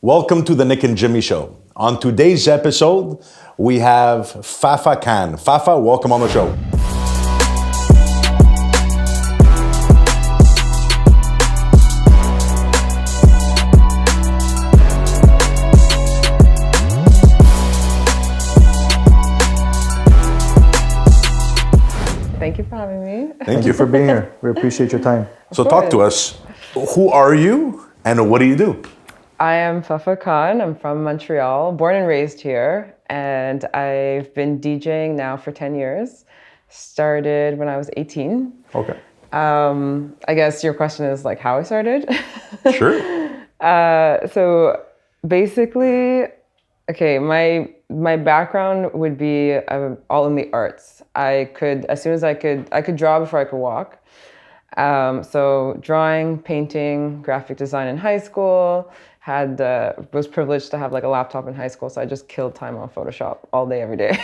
Welcome to the Nick and Jimmy Show. On today's episode, we have Fafa Khan. Fafa, welcome on the show. Thank you for having me. Thank you for being here. We appreciate your time. So talk to us. Who are you and what do you do? I am Fafa Khan. I'm from Montreal, born and raised here. And I've been DJing now for 10 years. Started when I was 18. Okay. I guess your question is like how I started. Sure. So basically, okay, my background would be all in the arts. I could draw before I could walk. So drawing, painting, graphic design in high school, was privileged to have like a laptop in high school. So I just killed time on Photoshop all day, every day.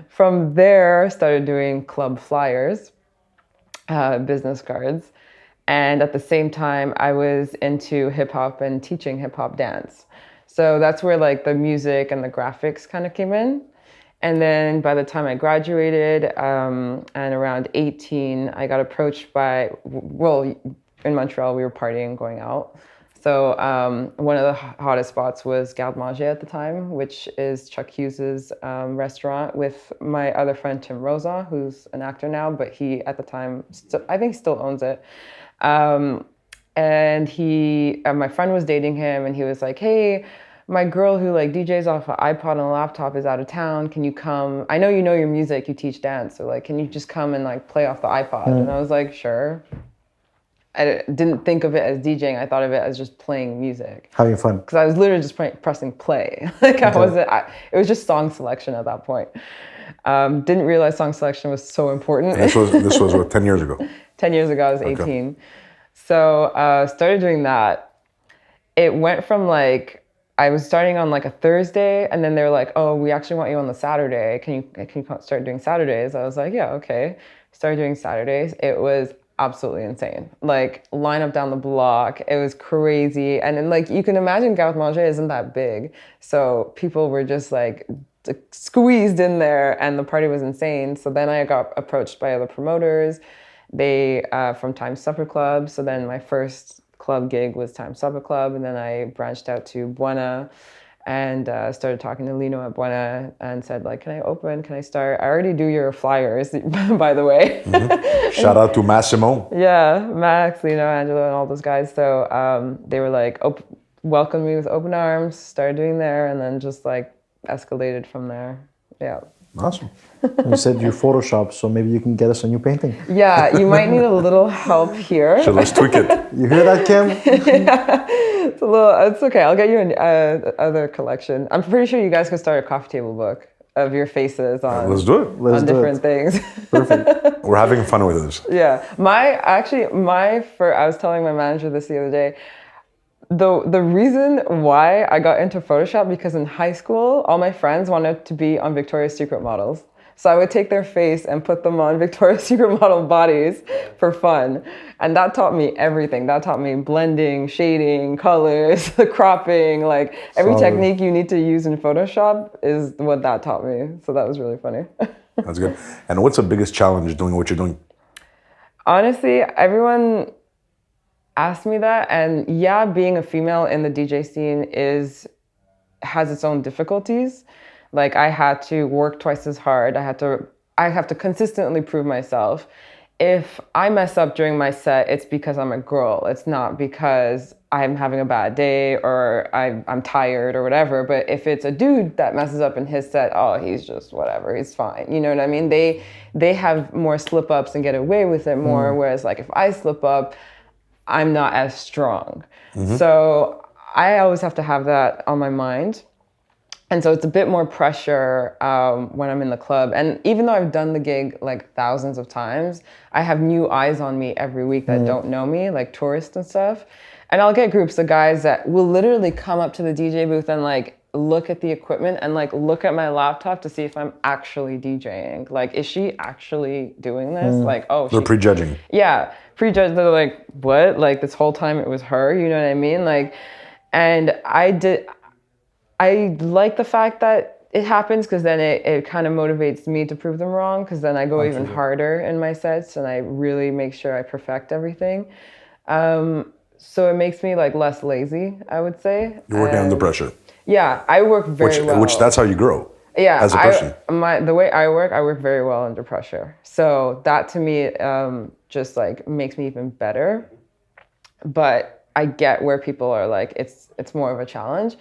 From there, started doing club flyers, business cards. And at the same time, I was into hip hop and teaching hip hop dance. So that's where like the music and the graphics kind of came in. And then by the time I graduated, and around 18, I got approached by, in Montreal, we were partying, going out. So one of the hottest spots was Garde Manger at the time, which is Chuck Hughes's restaurant with my other friend, Tim Rosa, who's an actor now, but he, at the time, I think still owns it. And my friend was dating him and he was like, hey, my girl who like DJs off an iPod and a laptop is out of town. Can you come? I know your music, you teach dance. So like, can you just come and like play off the iPod? And I was like, sure. I didn't think of it as DJing. I thought of it as just playing music. Having fun. Because I was literally just pressing play. Like it was just song selection at that point. Didn't realize song selection was so important. This was what, 10 years ago? 10 years ago, I was 18. Okay. So started doing that. It went from like, I was starting on like a Thursday and then they were like, oh, we actually want you on the Saturday. Can you start doing Saturdays? I was like, yeah, okay. Started doing Saturdays. It was absolutely insane. Like line up down the block. It was crazy. And then like, you can imagine Garde Manger isn't that big. So people were just like squeezed in there and the party was insane. So then I got approached by other promoters. They, from Times Supper Club. So then my first club gig was Times Supper Club, and then I branched out to Buena and started talking to Lino at Buena and said like, can I start? I already do your flyers, by the way. Mm-hmm. Shout out to Massimo. Yeah, Max, Lino, Angelo, and all those guys. So they were like, welcomed me with open arms, started doing there, and then just like escalated from there. Yeah. Awesome. You said you Photoshop, so maybe you can get us a new painting. Yeah, you might need a little help here. So let's tweak it. You hear that, Kim? Yeah, it's okay. I'll get you an other collection. I'm pretty sure you guys could start a coffee table book of your faces on, let's do it. on different things. Perfect. We're having fun with this. Yeah. I was telling my manager this the other day, the reason why I got into Photoshop, because in high school, all my friends wanted to be on Victoria's Secret models. So I would take their face and put them on Victoria's Secret model bodies for fun. And that taught me everything. That taught me blending, shading, colors, the cropping, like every technique you need to use in Photoshop is what that taught me. So that was really funny. That's good. And what's the biggest challenge doing what you're doing? Honestly, everyone asked me that, and yeah, being a female in the DJ scene has its own difficulties. Like I had to work twice as hard. I have to consistently prove myself. If I mess up during my set, it's because I'm a girl. It's not because I'm having a bad day or I'm tired or whatever. But if it's a dude that messes up in his set, oh, he's just whatever, he's fine. You know what I mean? They have more slip ups and get away with it more. Whereas like if I slip up, I'm not as strong. Mm-hmm. So I always have to have that on my mind. And so it's a bit more pressure when I'm in the club. And even though I've done the gig like thousands of times, I have new eyes on me every week that don't know me, like tourists and stuff. And I'll get groups of guys that will literally come up to the DJ booth and like look at the equipment and like look at my laptop to see if I'm actually DJing. Like, is she actually doing this? Like, oh, they're prejudging. Yeah, prejudge. They're like, what? Like this whole time it was her. You know what I mean? Like, And I like the fact that it happens because then it kind of motivates me to prove them wrong, because then I go even harder in my sets and I really make sure I perfect everything. So it makes me like less lazy, I would say. You're working under pressure. Yeah, I work very well. Which that's how you grow. Yeah, as a person. The way I work very well under pressure. So that to me just like makes me even better. But I get where people are like, it's more of a challenge.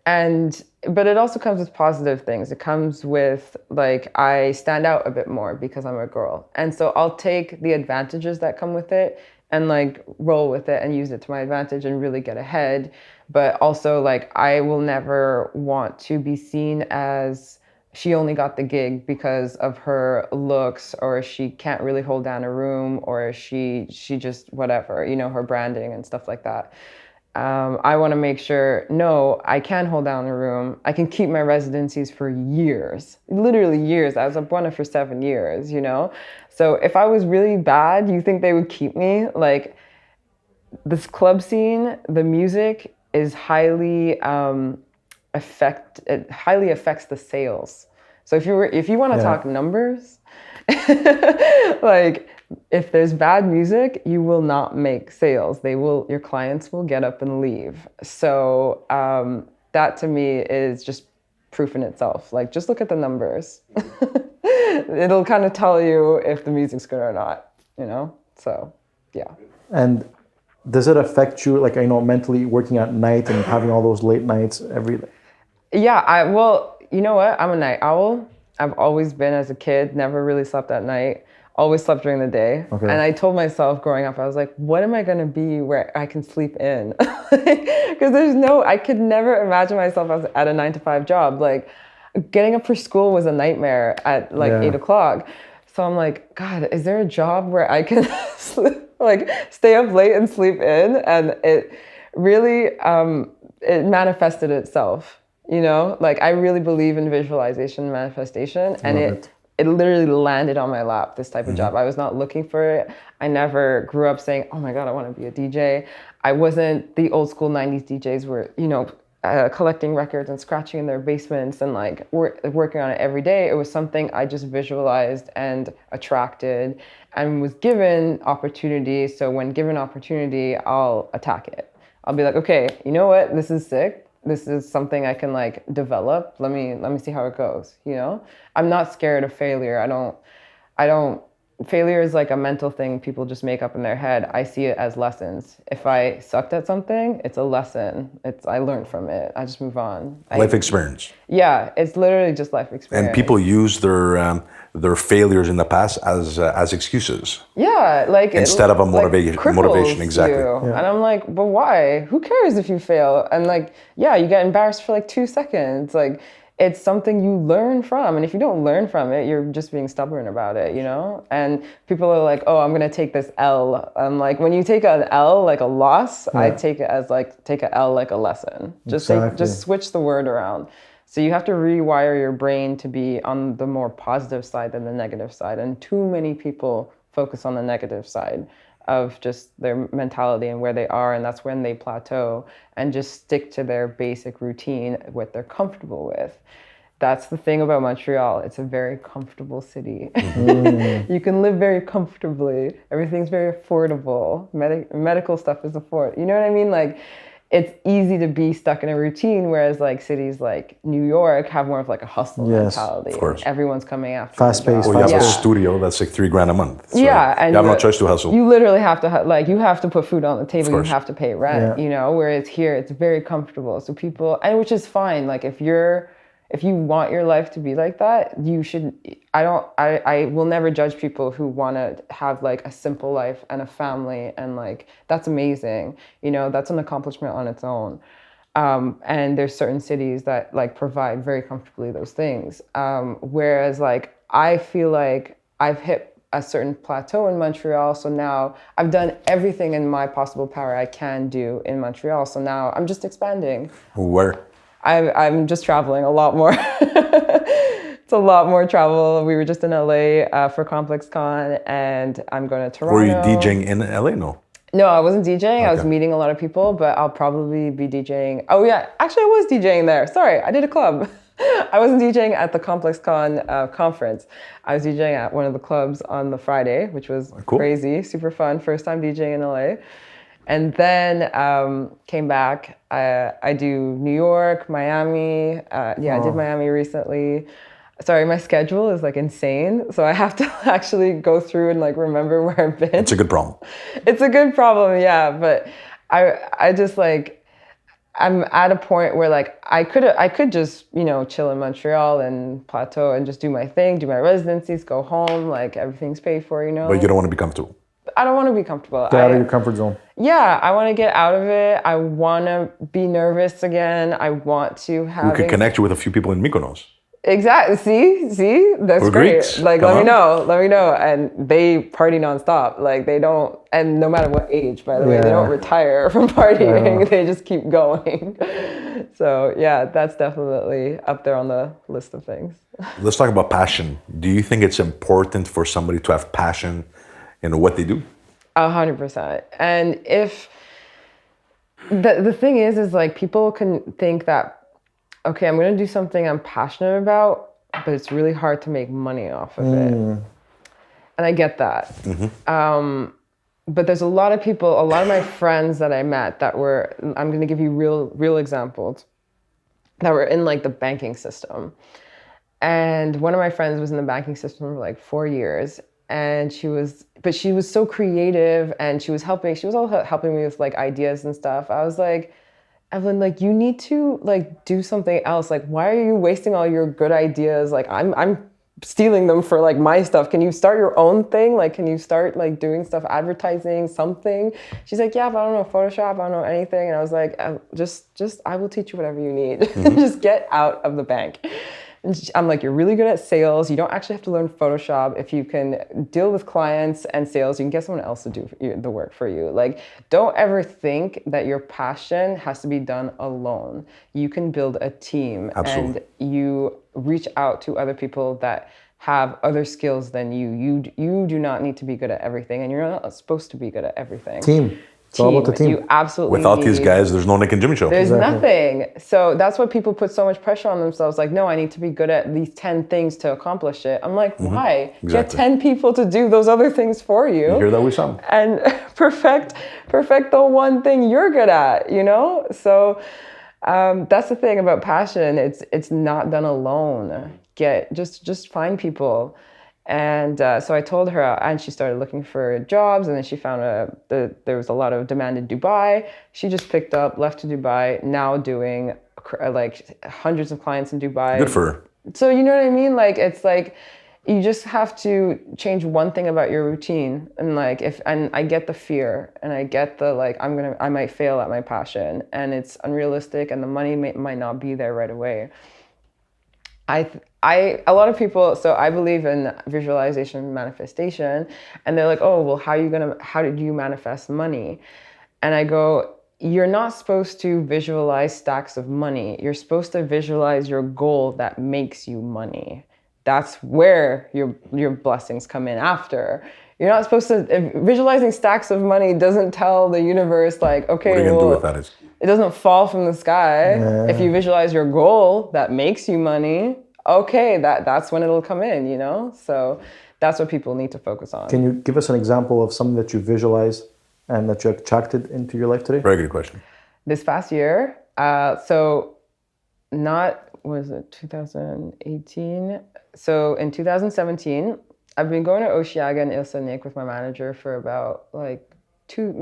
But it also comes with positive things. It comes with like, I stand out a bit more because I'm a girl. And so I'll take the advantages that come with it and like roll with it and use it to my advantage and really get ahead. But also like, I will never want to be seen as she only got the gig because of her looks, or she can't really hold down a room, or she just whatever, you know, her branding and stuff like that. I want to make sure, no, I can hold down a room. I can keep my residencies for years, literally years. I was a runner for 7 years, you know? So if I was really bad, you think they would keep me? Like, this club scene, the music is highly it highly affects the sales. So if you want to talk numbers, like if there's bad music, you will not make sales. Your clients will get up and leave. So that to me is just proof in itself. Like, just look at the numbers. It'll kind of tell you if the music's good or not, you know? So, yeah. And does it affect you, like, mentally working at night and having all those late nights every? Yeah, well, you know what? I'm a night owl. I've always been as a kid, never really slept at night, always slept during the day. Okay. And I told myself growing up, I was like, what am I going to be where I can sleep in? Because I could never imagine myself as at a 9-to-5 job. Like, getting up for school was a nightmare at like 8 o'clock. So I'm like, God, is there a job where I can stay up late and sleep in? And it really, it manifested itself. You know, like, I really believe in visualization and manifestation, and it literally landed on my lap, this type of job. I was not looking for it. I never grew up saying, oh my God, I want to be a DJ. I wasn't the old school 90s DJs where, collecting records and scratching in their basements and like working on it every day. It was something I just visualized and attracted and was given opportunity. So when given opportunity, I'll attack it. I'll be like, okay, you know what? This is sick. This is something I can like develop. Let me see how it goes. You know, I'm not scared of failure. I don't. Failure is like a mental thing people just make up in their head. I see it as lessons. If I sucked at something, it's a lesson. I learned from it. I just move on. Life experience. Yeah, it's literally just life experience. And people use their failures in the past as excuses. Yeah, like instead of a motivation, exactly. Yeah. And I'm like, but why? Who cares if you fail? And like, yeah, you get embarrassed for like 2 seconds. Like, it's something you learn from. And if you don't learn from it, you're just being stubborn about it, you know? And people are like, oh, I'm going to take this L. I'm like, when you take an L, like a loss, I take it as like, take an L like a lesson. Just switch the word around. So you have to rewire your brain to be on the more positive side than the negative side. And too many people focus on the negative side of just their mentality and where they are, and that's when they plateau and just stick to their basic routine, what they're comfortable with. That's the thing about Montreal. It's a very comfortable city. You can live very comfortably. Everything's very affordable. Medical stuff is affordable. You know what I mean? Like, it's easy to be stuck in a routine, whereas like cities like New York have more of like a hustle mentality. Of course. Everyone's coming after fast-paced. Or you have a studio that's like $3,000 a month. So and you have no choice to hustle. You literally have to you have to put food on the table. You have to pay rent. You know, whereas here it's very comfortable. So people, and which is fine. Like, if you want your life to be like that, you should. I will never judge people who want to have like a simple life and a family, and like, that's amazing. You know, that's an accomplishment on its own. And there's certain cities that like provide very comfortably those things. Whereas like, I feel like I've hit a certain plateau in Montreal. So now I've done everything in my possible power I can do in Montreal. So now I'm just expanding. Where? I'm just traveling a lot more. It's a lot more travel. We were just in LA for Complex Con, and I'm going to Toronto. Were you DJing in LA? No. No, I wasn't DJing. I was Okay. meeting a lot of people, but I'll probably be DJing. Oh yeah, actually I was DJing there. Sorry, I did a club. I wasn't DJing at the Complex Con conference. I was DJing at one of the clubs on the Friday, which was Cool. crazy, super fun. First time DJing in LA. And then came back. I do New York, Miami. I did Miami recently. Sorry, my schedule is like insane. So I have to actually go through and like remember where I've been. It's a good problem. It's a good problem, yeah. But I just like, I'm at a point where like I could just, chill in Montreal and plateau and just do my thing, do my residencies, go home, like everything's paid for, But you don't want to be comfortable. I don't want to be comfortable. Get out of your comfort zone. Yeah, I want to get out of it. I want to be nervous again. I want to have. We could connect you with a few people in Mykonos. Exactly. See, that's We're great. Greeks. Like, Come let me on. know. And they party nonstop. Like, they don't, and no matter what age, by the way, they don't retire from partying. They just keep going. So yeah, that's definitely up there on the list of things. Let's talk about passion. Do you think it's important for somebody to have passion in what they do? 100%. And if the thing is like people can think that, okay, I'm going to do something I'm passionate about, but it's really hard to make money off of it. And I get that. But there's a lot of people, a lot of my friends that I met that were, I'm going to give you real examples, that were in like the banking system. And one of my friends was in the banking system for like 4 years. And she was so creative, and she was also helping me with like ideas and stuff. I was like, Evelyn, like you need to like do something else. Like, why are you wasting all your good ideas? Like I'm stealing them for like my stuff. Can you start your own thing? Like, can you start like doing stuff, advertising, something? She's like, yeah, but I don't know Photoshop. I don't know anything. And I was like, just I will teach you whatever you need. Just get out of the bank. I'm like, you're really good at sales. You don't actually have to learn Photoshop. If you can deal with clients and sales, you can get someone else to do the work for you. Like, don't ever think that your passion has to be done alone. You can build a team. Absolutely. And you reach out to other people that have other skills than you. You do not need to be good at everything, and you're not supposed to be good at everything. Team. It's all about the team. You absolutely Without these need- guys, there's no Nick and Jimmy show. There's nothing. So that's what people put so much pressure on themselves. Like, no, I need to be good at these 10 things to accomplish it. I'm like, why? Exactly. Get 10 people to do those other things for you. You hear that, Wisam? And perfect the one thing you're good at, So that's the thing about passion. It's not done alone. Just find people. And so I told her, and she started looking for jobs, and then she found there was a lot of demand in Dubai. She just picked up, left to Dubai, now doing like hundreds of clients in Dubai. Good for her. So you know what I mean? Like, it's like, you just have to change one thing about your routine. And like, and I get the fear, and I get the like, I might fail at my passion, and it's unrealistic, and the money might not be there right away. A lot of people, so I believe in visualization and manifestation, and they're like, oh, well, how did you manifest money? And I go, you're not supposed to visualize stacks of money. You're supposed to visualize your goal that makes you money. That's where your blessings come in after. You're not supposed to, visualizing stacks of money doesn't tell the universe like, okay, What are you going to do with that? Is it doesn't fall from the sky. If you visualize your goal that makes you money, okay, that's when it'll come in, So that's what people need to focus on. Can you give us an example of something that you visualized and that you attracted into your life today? very good question. This past year, was it 2018? So in 2017, I've been going to Oshiaga and Ilsanik with my manager for about like 2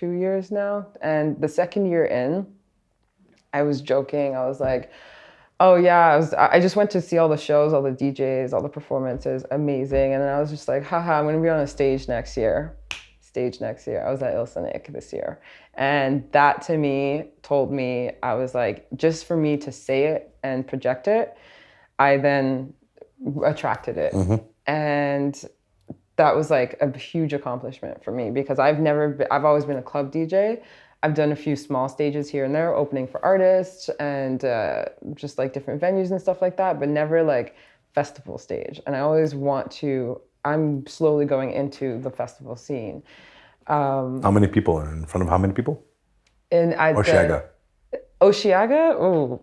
years now. And the second year in, I was joking. I was like, oh yeah, I just went to see all the shows, all the DJs, all the performances, amazing. And then I was just like, haha, I'm gonna be on a stage next year. I was at Ilsanik this year. And that to me told me, I was like, just for me to say it and project it, I then attracted it. And that was like a huge accomplishment for me, because I've always been a club DJ. I've done a few small stages here and there, opening for artists and just like different venues and stuff like that, but never like festival stage. And I always I'm slowly going into the festival scene. How many people? In front of how many people? In Oshiaga. Oshiaga? Oh,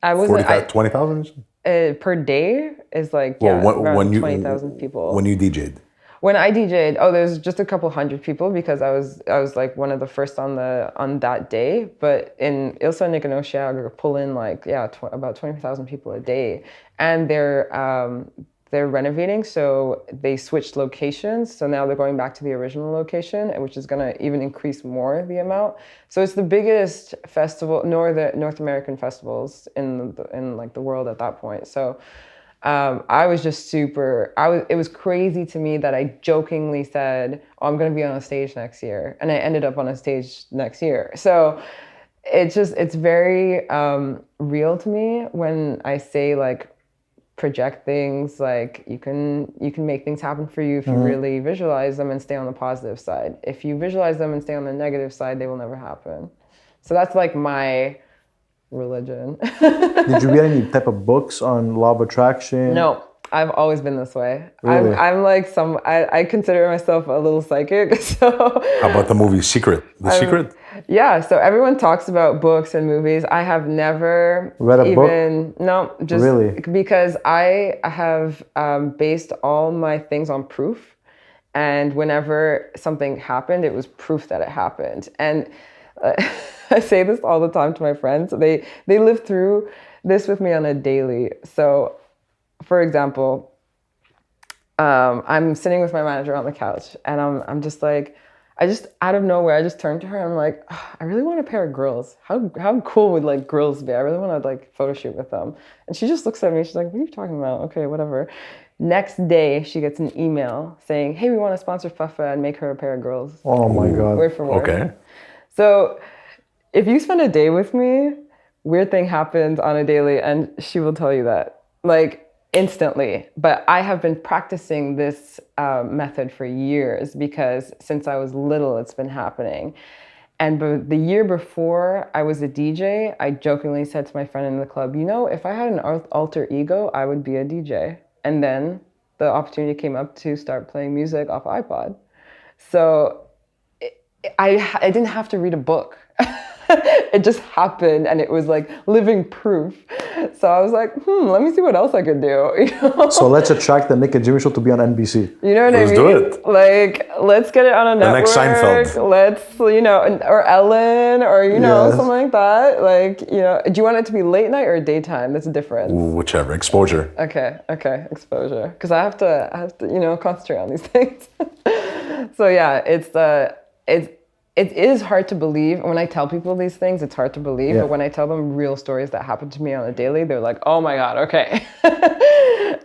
I wasn't. 20,000? Per day is like When you 20,000 people. When you DJ'd. When I DJ'd, there's just a couple hundred people because I was like one of the first on that day. But in Ilsa, Nick, and Oshiaga pull in like about 20,000 people a day, and they're renovating, so they switched locations. So now they're going back to the original location, which is going to even increase more the amount. So it's the biggest festival, North American festivals in like the world at that point. So. I was just it was crazy to me that I jokingly said, I'm going to be on a stage next year. And I ended up on a stage next year. So it's very real to me when I say like, project things, like you can make things happen for you if you really visualize them and stay on the positive side. If you visualize them and stay on the negative side, they will never happen. So that's like my religion. Did you read any type of books on law of attraction? No, I've always been this way. Really? I'm like I consider myself a little psychic. So how about the movie Secret? Secret? Yeah, so everyone talks about books and movies. I have never read a book? No, just really? Because I have based all my things on proof. And whenever something happened, it was proof that it happened. And I say this all the time to my friends. They live through this with me on a daily. So, for example, I'm sitting with my manager on the couch, and I'm just like, out of nowhere, I just turned to her and I'm like, I really want a pair of grills. How cool would like grills be? I really want to like photo shoot with them. And she just looks at me. She's like, what are you talking about? Okay, whatever. Next day, she gets an email saying, hey, we want to sponsor Fafa and make her a pair of grills. Oh my God. Word for word. Okay. So if you spend a day with me, weird thing happens on a daily, and she will tell you that. Like, instantly. But I have been practicing this method for years because since I was little, it's been happening. And the year before I was a DJ, I jokingly said to my friend in the club, if I had an alter ego, I would be a DJ. And then the opportunity came up to start playing music off iPod. So I didn't have to read a book. It just happened, and it was like living proof. So I was like, let me see what else I could do. So let's attract the Nick and Jimmy show to be on NBC. You know what Let's I mean? do it. Like, let's get it on a network. The next Seinfeld. Let's, or Ellen, or Yes. something like that. Like, do you want it to be late night or daytime? That's a difference. Whichever. Exposure. Okay, exposure. Because I have to, concentrate on these things. So yeah, it is hard to believe. When I tell people these things, it's hard to believe. Yeah. But when I tell them real stories that happen to me on a daily, they're like, oh my God, okay.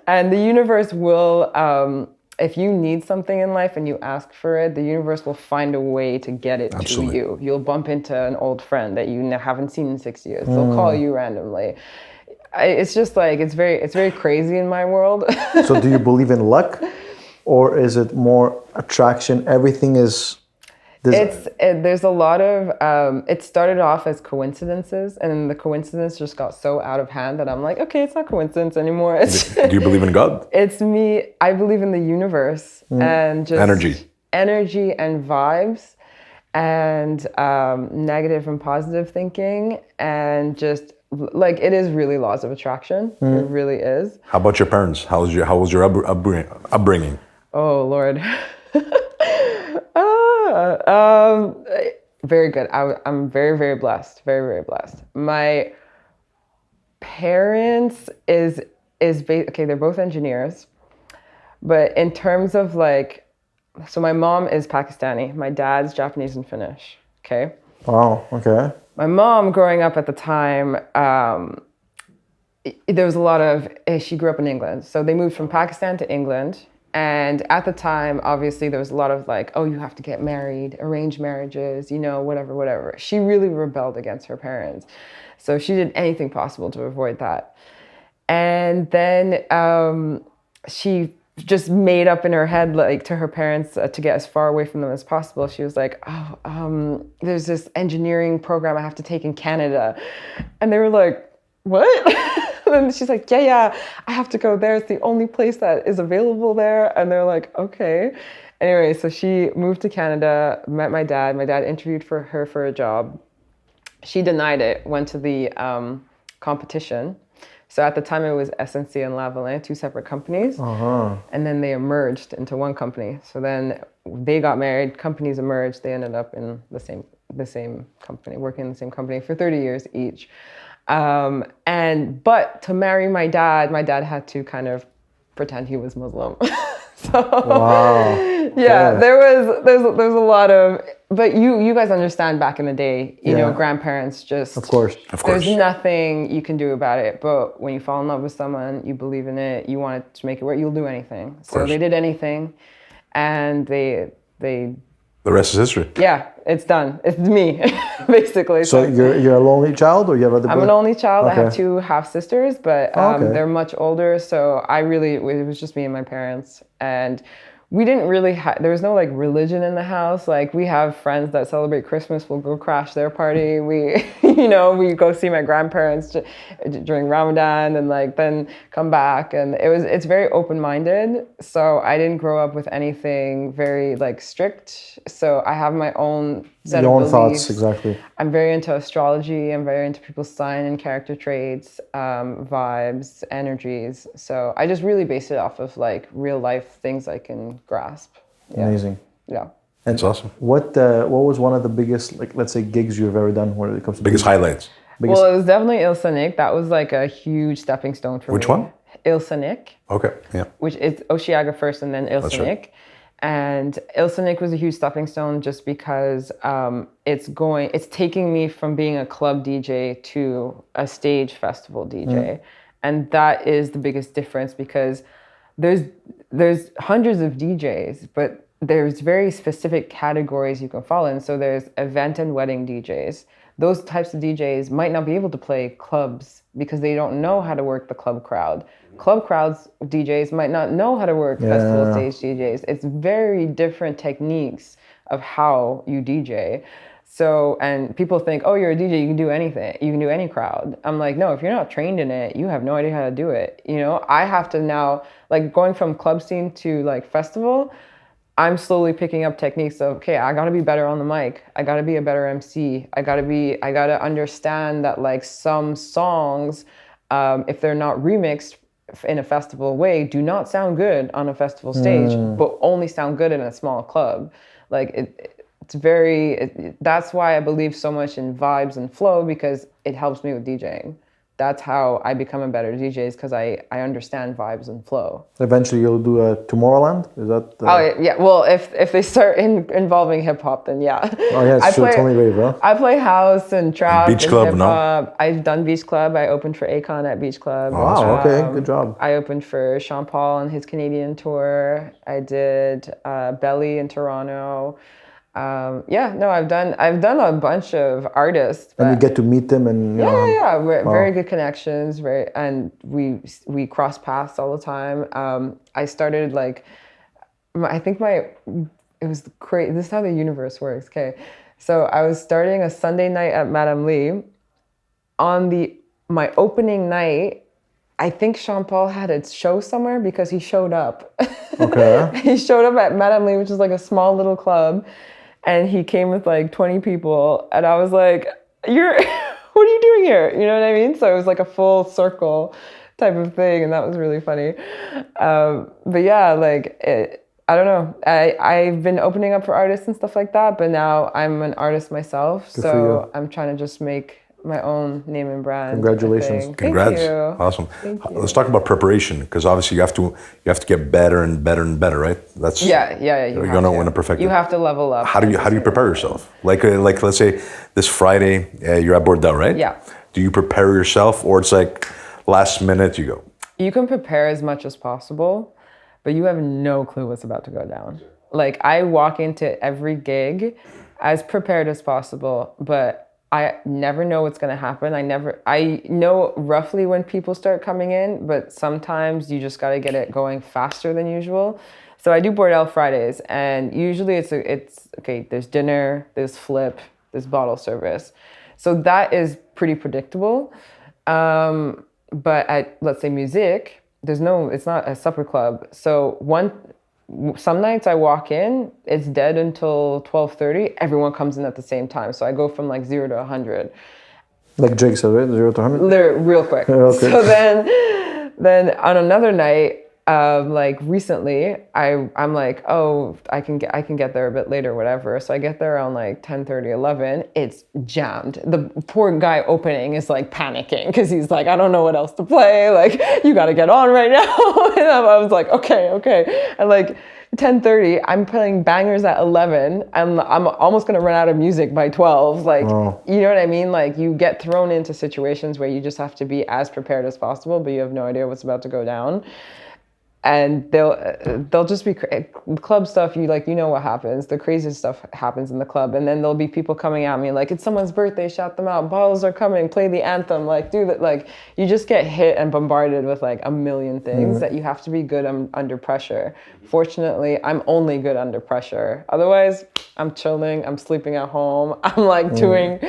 And the universe will, if you need something in life and you ask for it, the universe will find a way to get it Absolutely. to you. You'll bump into an old friend that you haven't seen in 6 years. They'll call you randomly. It's just like, it's very crazy in my world. So do you believe in luck, or is it more attraction? Everything is... There's a lot of, it started off as coincidences, and then the coincidence just got so out of hand that I'm like, okay, it's not coincidence anymore. Do you believe in God? It's me. I believe in the universe and just energy and vibes and negative and positive thinking, and just like, it is really laws of attraction. It really is. How about your parents? How was your upbringing? Oh, Lord. Very good. I'm very, very blessed. Very, very blessed. My parents okay, they're both engineers, but in terms of like, so my mom is Pakistani, my dad's Japanese and Finnish. Okay. Wow. Okay. My mom, growing up at the time, there was a lot of, she grew up in England, so they moved from Pakistan to England. And at the time, obviously, there was a lot of like, oh, you have to get married, arranged marriages, whatever. She really rebelled against her parents. So she did anything possible to avoid that. And then she just made up in her head, like, to her parents to get as far away from them as possible. She was like, there's this engineering program I have to take in Canada. And they were like, what? And she's like, yeah, I have to go there. It's the only place that is available there. And they're like, okay. Anyway, so she moved to Canada, met my dad. My dad interviewed for her for a job. She denied it, went to the competition. So at the time it was SNC and Lavalin, two separate companies. And then they merged into one company. So then they got married, companies emerged, they ended up in the same company, working in the same company for 30 years each. But to marry my dad had to kind of pretend he was Muslim. So yeah, there's a lot of, but you guys understand back in the day, you know, grandparents just, of course, there's nothing you can do about it. But when you fall in love with someone, you believe in it, you want it to make it work, you'll do anything. So they did anything, and they. The rest is history. Yeah, it's done. It's me, basically. So you're a lonely child, or you have other? I'm an only child. Okay. I have two half sisters, but they're much older. So it was just me and my parents, and we didn't really there was no like religion in the house. Like we have friends that celebrate Christmas. We'll go crash their party. We, we go see my grandparents during Ramadan and like then come back. And it's very open-minded. So I didn't grow up with anything very like strict. So I have my own set of beliefs. Thoughts, exactly. I'm very into astrology. I'm very into people's sign and character traits, vibes, energies. So I just really base it off of like real life things I can grasp. Yeah. Amazing. Yeah. And that's awesome. What was one of the biggest, like, let's say, gigs you've ever done when it comes to biggest highlights? Well, it was definitely Ilsanik. That was like a huge stepping stone for me. Which one? Ilsanik. Okay, yeah. Which is Osheaga first and then Ilsanik. That's right. And Ilsanik was a huge stepping stone just because it's taking me from being a club DJ to a stage festival DJ. And that is the biggest difference because there's hundreds of DJs, but there's very specific categories you can fall in. So there's event and wedding DJs. Those types of DJs might not be able to play clubs because they don't know how to work the club crowd. Club crowds DJs might not know how to work festival stage DJs. It's very different techniques of how you DJ. So, and people think, oh, you're a DJ, you can do anything. You can do any crowd. I'm like, no, if you're not trained in it, you have no idea how to do it. I have to now, like going from club scene to like festival, I'm slowly picking up techniques of, okay, I gotta be better on the mic. I gotta be a better MC. I gotta understand that like some songs, if they're not remixed in a festival way, do not sound good on a festival stage, but only sound good in a small club. Like that's why I believe so much in vibes and flow, because it helps me with DJing. That's how I become a better DJ, is because I understand vibes and flow. Eventually you'll do a Tomorrowland? Is that? Oh yeah, well if they start involving hip hop, then yeah. Oh yeah, it's only rave, huh? I play house and trap Beach and Club, hip hop. I've done Beach Club. I opened for Akon at Beach Club. Wow, okay, good job. I opened for Sean Paul on his Canadian tour. I did Belly in Toronto. I've done a bunch of artists. And you get to meet them and very good connections. And we cross paths all the time. I started like, it was great. This is how the universe works. Okay, so I was starting a Sunday night at Madame Lee. On my opening night, I think Sean Paul had a show somewhere because he showed up. Okay. He showed up at Madame Lee, which is like a small little club. And he came with like 20 people. And I was like, what are you doing here? You know what I mean? So it was like a full circle type of thing. And that was really funny. But yeah, I don't know. I've been opening up for artists and stuff like that. But now I'm an artist myself. Good for you. I'm trying to just make my own name and brand. Congratulations. Congrats. Thank you. Awesome. Thank you. Let's talk about preparation, because obviously you have to get better and better and better, right? That's you're gonna want to perfect it. You have to level up. How do you prepare yourself? Like let's say this Friday you're at Bordeaux, right? Yeah. Do you prepare yourself, or it's like last minute you go? You can prepare as much as possible, but you have no clue what's about to go down. Like I walk into every gig as prepared as possible, but I never know what's going to happen. I know roughly when people start coming in, but sometimes you just got to get it going faster than usual. So I do Bordeaux Fridays, and usually it's okay, there's dinner, there's flip, there's bottle service. So that is pretty predictable. But at, let's say, music, it's not a supper club. So some nights I walk in, it's dead until 12:30. Everyone comes in at the same time, so I go from like 0 to 100. Like Jake said, right? 0 to 100? Real quick. Okay. So then on another night, like recently, I'm like, oh, I can get there a bit later, whatever. So I get there around like 10:30, 11. It's jammed. The poor guy opening is like panicking because he's like, I don't know what else to play. Like, you got to get on right now. And I was like, okay. And like 10:30, I'm playing bangers at 11. I'm almost gonna run out of music by 12. Like, You know what I mean? Like, you get thrown into situations where you just have to be as prepared as possible, but you have no idea what's about to go down. And they'll just be club stuff. You know what happens. The craziest stuff happens in the club, and then there'll be people coming at me like, it's someone's birthday, shout them out. Bottles are coming, play the anthem, like do that. Like, you just get hit and bombarded with like a million things that you have to be good under pressure. Fortunately, I'm only good under pressure. Otherwise, I'm chilling. I'm sleeping at home. I'm like doing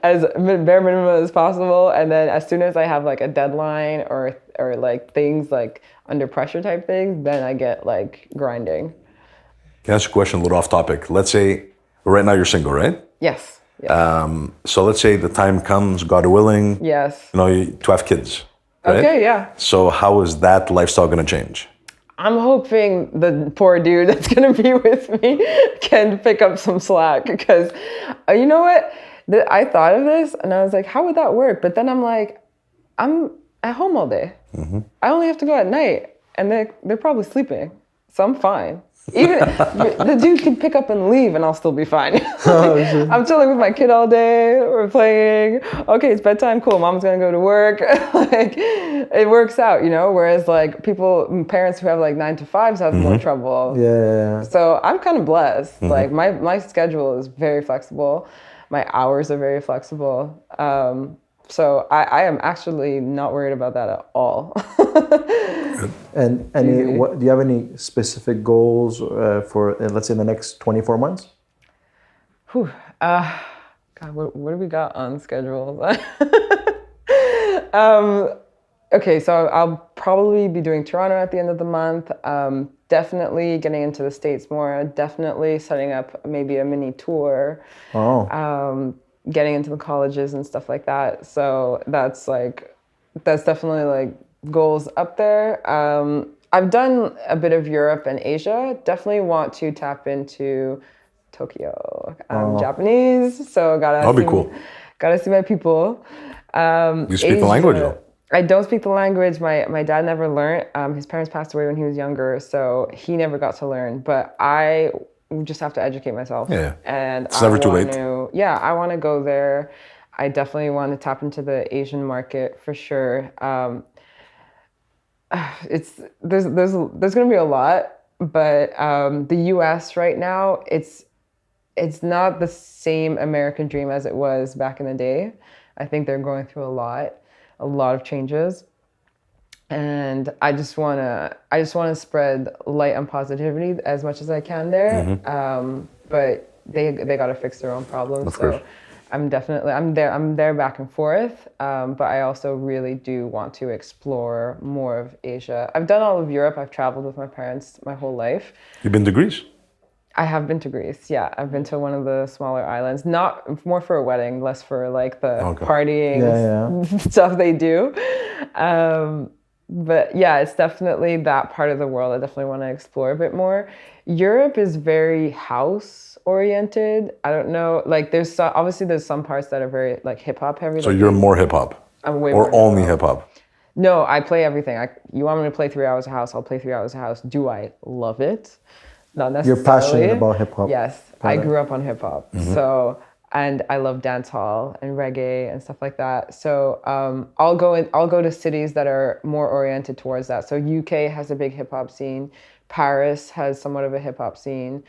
as bare minimum as possible, and then as soon as I have like a deadline or like things like under pressure type things, then I get like grinding. Can I ask you a question a little off topic? Let's say right now you're single, right? Yes. So let's say the time comes, God willing, Yes. to have kids, right? Okay, yeah. So how is that lifestyle going to change? I'm hoping the poor dude that's going to be with me can pick up some slack because you know what? I thought of this and I was like, how would that work? But then I'm like, I'm at home all day. I only have to go at night and they're probably sleeping. So I'm fine. Even the dude can pick up and leave and I'll still be fine. I'm chilling with my kid all day. We're playing. Okay, it's bedtime. Cool. Mom's going to go to work. Like, it works out, Whereas like parents who have like 9 to 5s have more trouble. Yeah. So I'm kind of blessed. Like my schedule is very flexible. My hours are very flexible. So I am actually not worried about that at all. And do you have any specific goals for, let's say, in the next 24 months? God, what do we got on schedule? Okay, so I'll probably be doing Toronto at the end of the month. Definitely getting into the States more. Definitely setting up maybe a mini tour. Getting into the colleges and stuff like that. So that's definitely like goals up there. I've done a bit of Europe and Asia. Definitely want to tap into Tokyo. I'm Japanese, so gotta see my people. You speak the language though? I don't speak the language. My dad never learned. His parents passed away when he was younger, so he never got to learn. But I just have to educate myself. Yeah. And it's never too late. I want to go there. I definitely want to tap into the Asian market for sure. There's going to be a lot, but the US right now, it's not the same American dream as it was back in the day. I think they're going through a lot of changes. And I just wanna spread light and positivity as much as I can there. But they gotta fix their own problems. So I'm there back and forth. But I also really do want to explore more of Asia. I've done all of Europe. I've traveled with my parents my whole life. You've been to Greece? I have been to Greece, yeah. I've been to one of the smaller islands, not more for a wedding, less for like the partying stuff they do. But yeah, it's definitely that part of the world I definitely want to explore a bit more. Europe is very house oriented. I don't know, like there's some parts that are very like hip hop heavy. So you're more hip hop? I'm way more. Or only hip hop? No, I play everything. You want me to play 3 hours a house, I'll play 3 hours a house. Do I love it? Not necessarily. You're passionate about hip hop. Yes, I grew up on hip hop. So, and I love dance hall and reggae and stuff like that. So I'll go to cities that are more oriented towards that. So UK has a big hip hop scene. Paris has somewhat of a hip hop scene.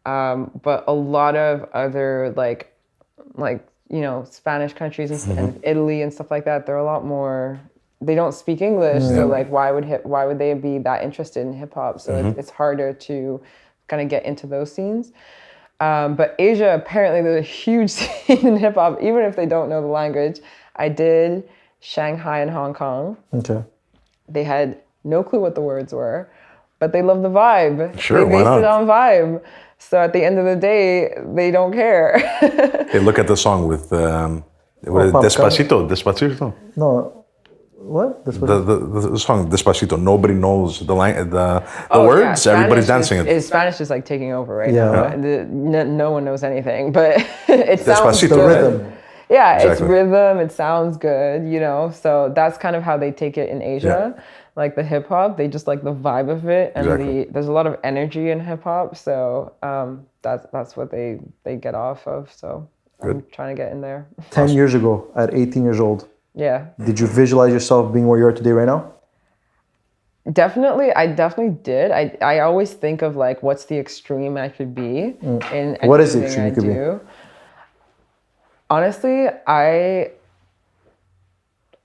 But a lot of other like Spanish countries and Italy and stuff like that, they're a lot more. They don't speak English, so like why would they be that interested in hip hop? So it's harder to kind of get into those scenes. But Asia, apparently there's a huge scene in hip hop, even if they don't know the language. I did Shanghai and Hong Kong. Okay. They had no clue what the words were, but they love the vibe. Sure, they why base not? it on vibe. So at the end of the day, they don't care. Hey, look at the song with what is it? Despacito. No, what? The song Despacito. Nobody knows the words. Everybody's dancing it. Spanish is like taking over right Yeah. now. No one knows anything, but it sounds Despacito. good. The rhythm. Yeah, it's Exactly. rhythm. It sounds good, you know. So that's kind of how they take it in Asia, like the hip hop. They just like the vibe of it, and Exactly. there's a lot of energy in hip hop. So that's what they get off of. So I'm trying to get in there. 10 years ago, at 18 years old, Yeah, did you visualize yourself being where you are today right now? definitely. I definitely did. I always think of like what's the extreme I could be in What is the anything extreme you could be? do. Honestly, I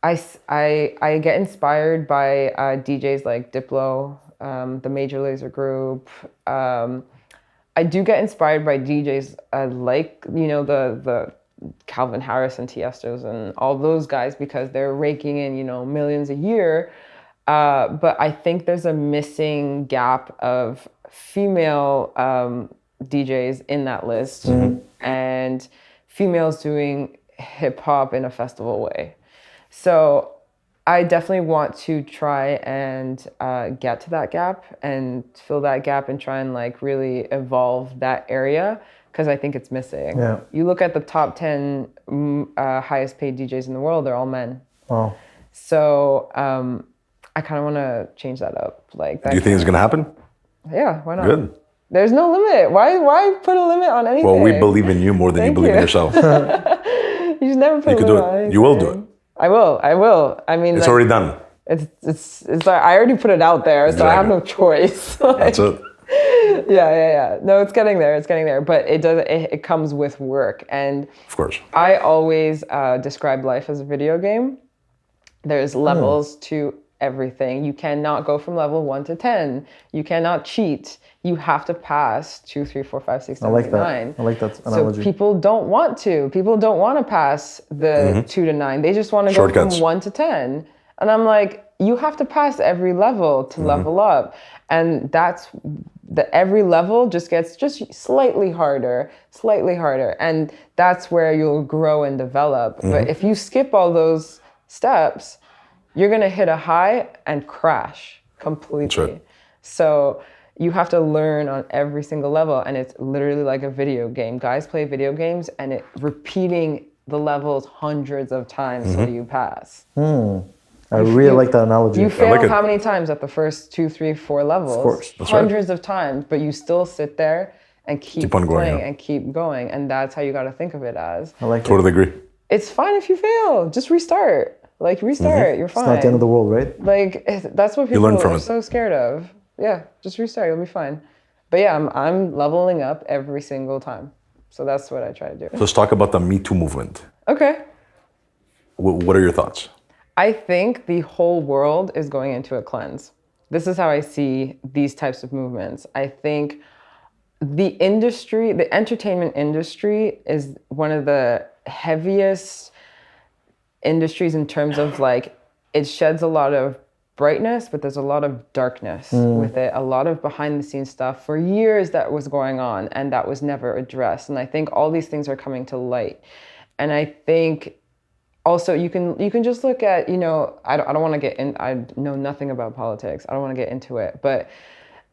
get inspired by DJs like Diplo, the Major Lazer Group. I do get inspired by DJs like, you know, the Calvin Harris and Tiestos and all those guys because they're raking in, you know, millions a year. But I think there's a missing gap of female DJs in that list and females doing hip hop in a festival way. So I definitely want to try and get to that gap and fill that gap and try and like really evolve that area because I think it's missing. Yeah. You look at the top 10 highest paid DJs in the world, they're all men. Wow. So I kind of want to change that up. Like, that Do you think it's gonna happen? Yeah, why not? Good. There's no limit. Why put a limit on anything? Well, we believe in you more than you Thank believe in you. yourself. You should never put You a could do limit on it. anything. You will do it. I will. I mean, It's like, already done. it's like I already put it out there, so I have no choice. That's it. Yeah. No, it's getting there. But it comes with work. And Of course. I always describe life as a video game. There's levels to everything. You cannot go from level 1 to 10. You cannot cheat. You have to pass 2, 3, 4, 5, 6, 7, 8, 9. I like that analogy. So people don't want to. People don't want to pass the 2 to 9. They just want to go Shortcuts. from 1 to 10. And I'm like, you have to pass every level to level up. And that's every level just gets just slightly harder. And that's where you'll grow and develop. But if you skip all those steps, you're going to hit a high and crash completely. That's right. So you have to learn on every single level, and it's literally like a video game. Guys play video games, and repeating the levels hundreds of times till you pass. I really like that analogy. You fail like it. how many times at the first 2, 3, 4 levels? Of course. That's right. Hundreds of times, but you still sit there and keep on going, playing yeah. and keep going, and that's how you got to think of it as. I like it. Totally agree. It's fine if you fail. Just restart. Like, restart. You're fine. It's not the end of the world, right? Like, that's what people learn from are it. so scared of. Yeah, just restart. You'll be fine. But yeah, I'm leveling up every single time. So that's what I try to do. Let's talk about the Me Too movement. Okay. What are your thoughts? I think the whole world is going into a cleanse. This is how I see these types of movements. I think the entertainment industry is one of the heaviest industries in terms of like, it sheds a lot of brightness, but there's a lot of darkness with it, a lot of behind the scenes stuff for years that was going on and that was never addressed. And I think all these things are coming to light. And I think also you can just look at, you know, I don't want to get in, I know nothing about politics. I don't want to get into it, but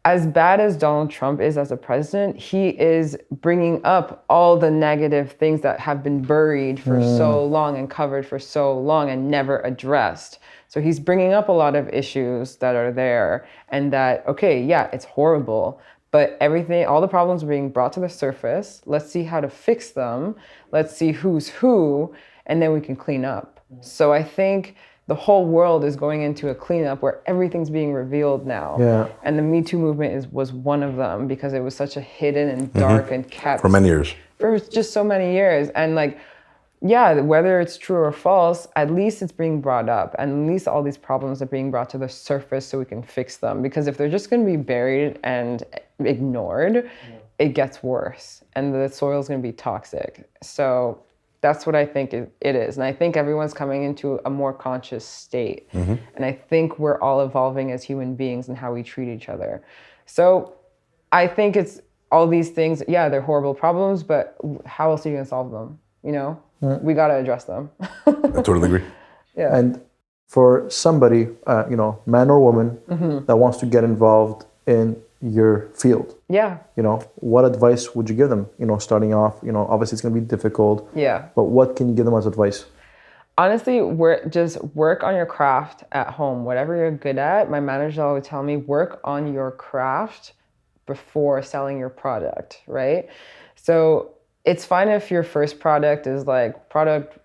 as bad as Donald Trump is as a president, he is bringing up all the negative things that have been buried for so long and covered for so long and never addressed. So he's bringing up a lot of issues that are there and that, okay, yeah, it's horrible, but all the problems are being brought to the surface. Let's see how to fix them. Let's see who's who, and then we can clean up. So I think the whole world is going into a cleanup where everything's being revealed now. Yeah. And the Me Too movement was one of them because it was such a hidden and dark and kept For many years. for just so many years. And like, yeah, whether it's true or false, at least it's being brought up. And at least all these problems are being brought to the surface so we can fix them. Because if they're just going to be buried and ignored, it gets worse. And the soil is going to be toxic. So That's what I think it is. And I think everyone's coming into a more conscious state. And I think we're all evolving as human beings and how we treat each other. So I think it's all these things, yeah, they're horrible problems, but how else are you gonna solve them? You know, we gotta address them. I totally agree. Yeah. And for somebody, you know, man or woman, that wants to get involved in your field, Yeah. you know, what advice would you give them? You know, starting off, you know, obviously it's going to be difficult. Yeah. But what can you give them as advice? Honestly, just work on your craft at home. Whatever you're good at, my manager always tell me, work on your craft before selling your product, right? So it's fine if your first product is like product,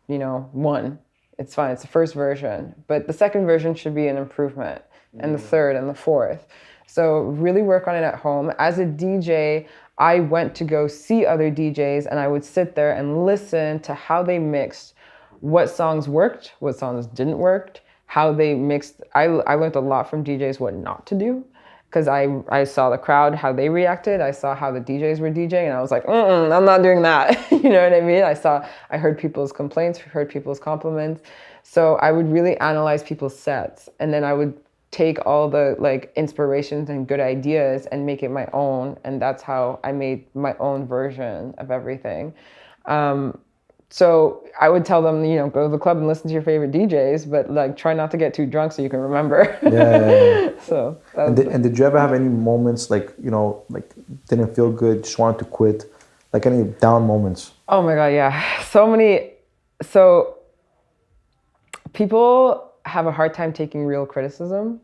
you know, 1. It's fine. It's the first version. But the second version should be an improvement, and the third and the fourth. So really work on it at home. As a DJ, I went to go see other DJs, and I would sit there and listen to how they mixed, what songs worked, what songs didn't work, how they mixed. I learned a lot from DJs what not to do, because I saw the crowd, how they reacted. I saw how the DJs were DJing, and I was like, I'm not doing that. You know what I mean? I heard people's complaints, heard people's compliments. So I would really analyze people's sets, and then I would take all the like inspirations and good ideas and make it my own. And that's how I made my own version of everything. So I would tell them, you know, go to the club and listen to your favorite DJs, but like try not to get too drunk so you can remember. Yeah. So. And did you ever have any moments like, you know, like didn't feel good, just wanted to quit, like any down moments? Oh my God, yeah. So many. So people have a hard time taking real criticism,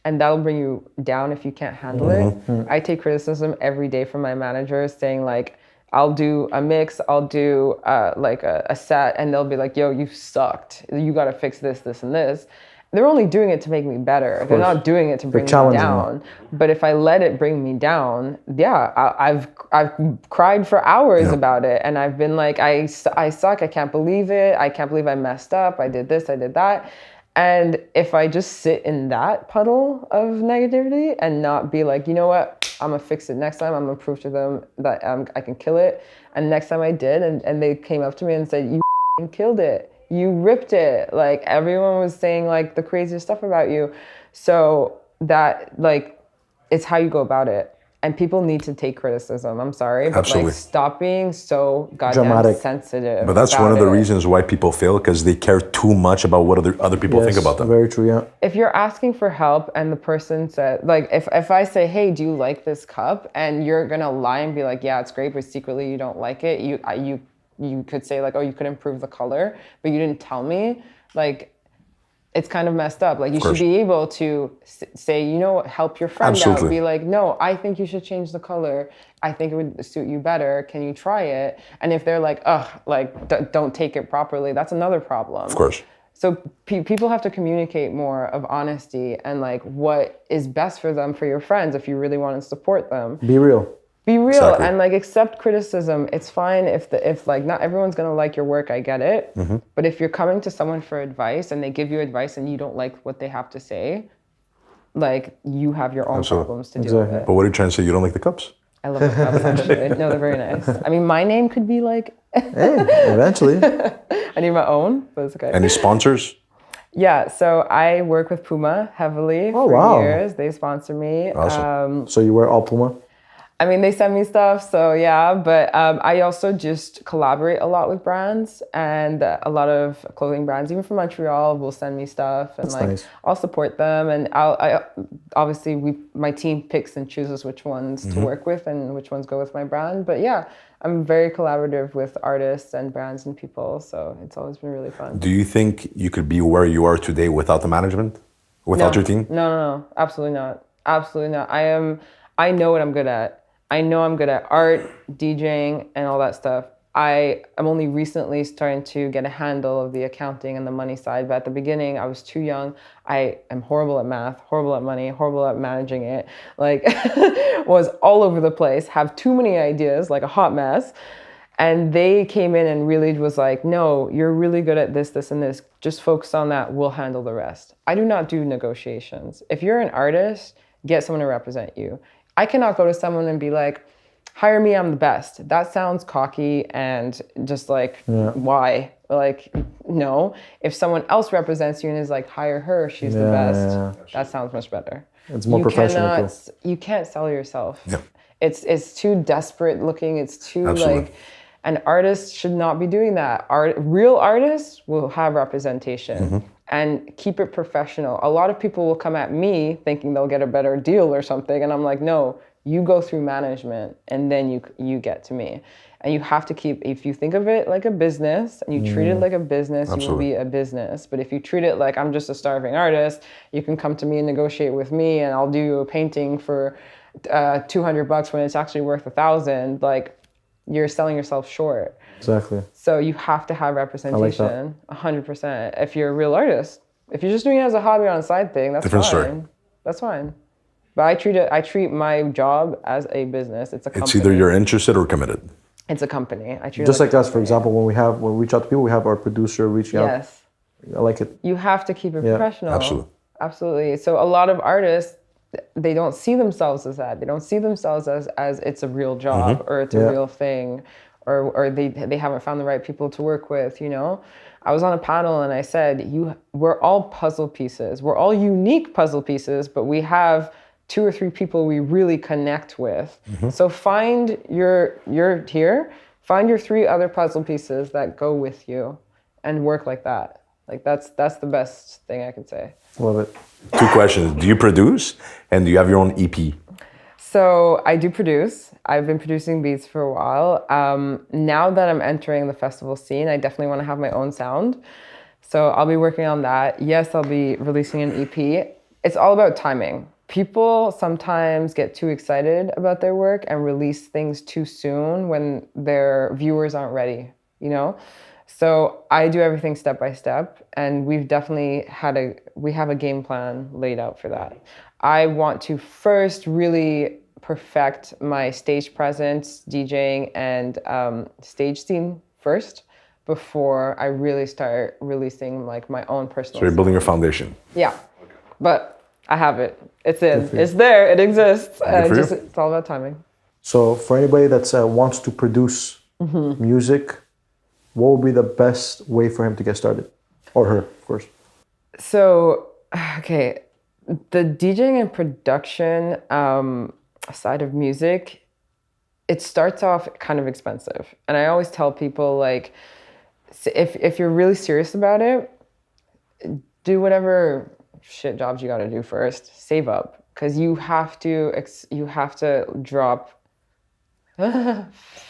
and that'll bring you down if you can't handle it. I take criticism every day from my managers saying like, I'll do a mix, I'll do like a set, and they'll be like, yo, you sucked. You got to fix this, this, and this. They're only doing it to make me better. They're not doing it to bring me down. But if I let it bring me down, yeah, I've cried for hours about it. And I've been like, I suck. I can't believe it. I can't believe I messed up. I did this, I did that. And if I just sit in that puddle of negativity and not be like, you know what, I'm gonna fix it next time. I'm gonna prove to them that I can kill it. And next time I did, and they came up to me and said, you killed it. You ripped it. Like everyone was saying like the craziest stuff about you. So that like, it's how you go about it. And people need to take criticism. I'm sorry, but Absolutely. like stop being so goddamn Dramatic. sensitive. But that's one of the reasons why people fail, because they care too much about what other people think about them. Very true, yeah. If you're asking for help and the person said, like, if I say, hey, do you like this cup? And you're gonna lie and be like, yeah, it's great, but secretly you don't like it. You could say like, oh, you could improve the color, but you didn't tell me. Like, it's kind of messed up. Like you should be able to say, you know, help your friend out. Be like, no, I think you should change the color. I think it would suit you better. Can you try it? And if they're like, ugh, like don't take it properly, that's another problem. Of course. So people have to communicate more of honesty and like what is best for them, for your friends, if you really want to support them. Be real. Be real. Exactly. And like accept criticism. It's fine if like not everyone's gonna like your work, I get it. But if you're coming to someone for advice and they give you advice and you don't like what they have to say, like you have your own problems to deal with. But what are you trying to say? You don't like the cups? I love the cups actually. No, they're very nice. I mean, my name could be like Hey, eventually. I need my own, but it's okay. Any sponsors? Yeah, so I work with Puma heavily for years. They sponsor me. Awesome. So you wear all Puma? I mean, they send me stuff, so yeah, but I also just collaborate a lot with brands, and a lot of clothing brands, even from Montreal, will send me stuff, and That's nice. I'll support them, and I obviously my team picks and chooses which ones to work with and which ones go with my brand, but yeah, I'm very collaborative with artists and brands and people, so it's always been really fun. Do you think you could be where you are today without the management? Without your team? No, absolutely not. Absolutely not. I know what I'm good at. I know I'm good at art, DJing, and all that stuff. I am only recently starting to get a handle of the accounting and the money side, but at the beginning, I was too young. I am horrible at math, horrible at money, horrible at managing it. Like, was all over the place, have too many ideas, like a hot mess. And they came in and really was like, no, you're really good at this, this, and this. Just focus on that. We'll handle the rest. I do not do negotiations. If you're an artist, get someone to represent you. I cannot go to someone and be like, hire me, I'm the best. That sounds cocky and just like, why? Like, no. If someone else represents you and is like, hire her, she's the best. That sounds much better. It's more professional. You can't sell yourself. Yeah. It's too desperate looking. It's too like, an artist should not be doing that. Real artists will have representation and keep it professional. A lot of people will come at me thinking they'll get a better deal or something. And I'm like, no, you go through management and then you get to me. And you have to keep, if you think of it like a business and you treat it like a business, you will be a business. But if you treat it like I'm just a starving artist, you can come to me and negotiate with me and I'll do you a painting for $200 when it's actually worth $1,000. Like, you're selling yourself short. Exactly. So you have to have representation, 100%. If you're a real artist, if you're just doing it as a hobby on a side thing, that's different fine. story. That's fine. But I treat my job as a business. It's a company. It's either you're interested or committed. It's a company. I treat just it like us, for example, when we reach out to people, we have our producer reaching out. Yes. I like it. You have to keep it professional. Absolutely. So a lot of artists, they don't see themselves as that. They don't see themselves as it's a real job or it's a real thing, or they haven't found the right people to work with, you know? I was on a panel and I said, we're all puzzle pieces. We're all unique puzzle pieces, but we have 2 or 3 people we really connect with. So find find your 3 other puzzle pieces that go with you and work like that. Like that's the best thing I can say. Love it. 2 questions. Do you produce and do you have your own EP? So I do produce. I've been producing beats for a while. Now that I'm entering the festival scene, I definitely want to have my own sound. So I'll be working on that. Yes, I'll be releasing an EP. It's all about timing. People sometimes get too excited about their work and release things too soon when their viewers aren't ready, you know? So I do everything step by step, and we've definitely we have a game plan laid out for that. I want to first really perfect my stage presence, DJing, and stage scene first before I really start releasing like my own personal. So you're building your foundation. Yeah, but I have it. It's in. It's there. It exists. It's all about timing. So for anybody that wants to produce music, what would be the best way for him to get started? Or her, of course. So, okay, the DJing and production side of music, it starts off kind of expensive. And I always tell people, like, if you're really serious about it, do whatever shit jobs you got to do first. Save up, because you have to drop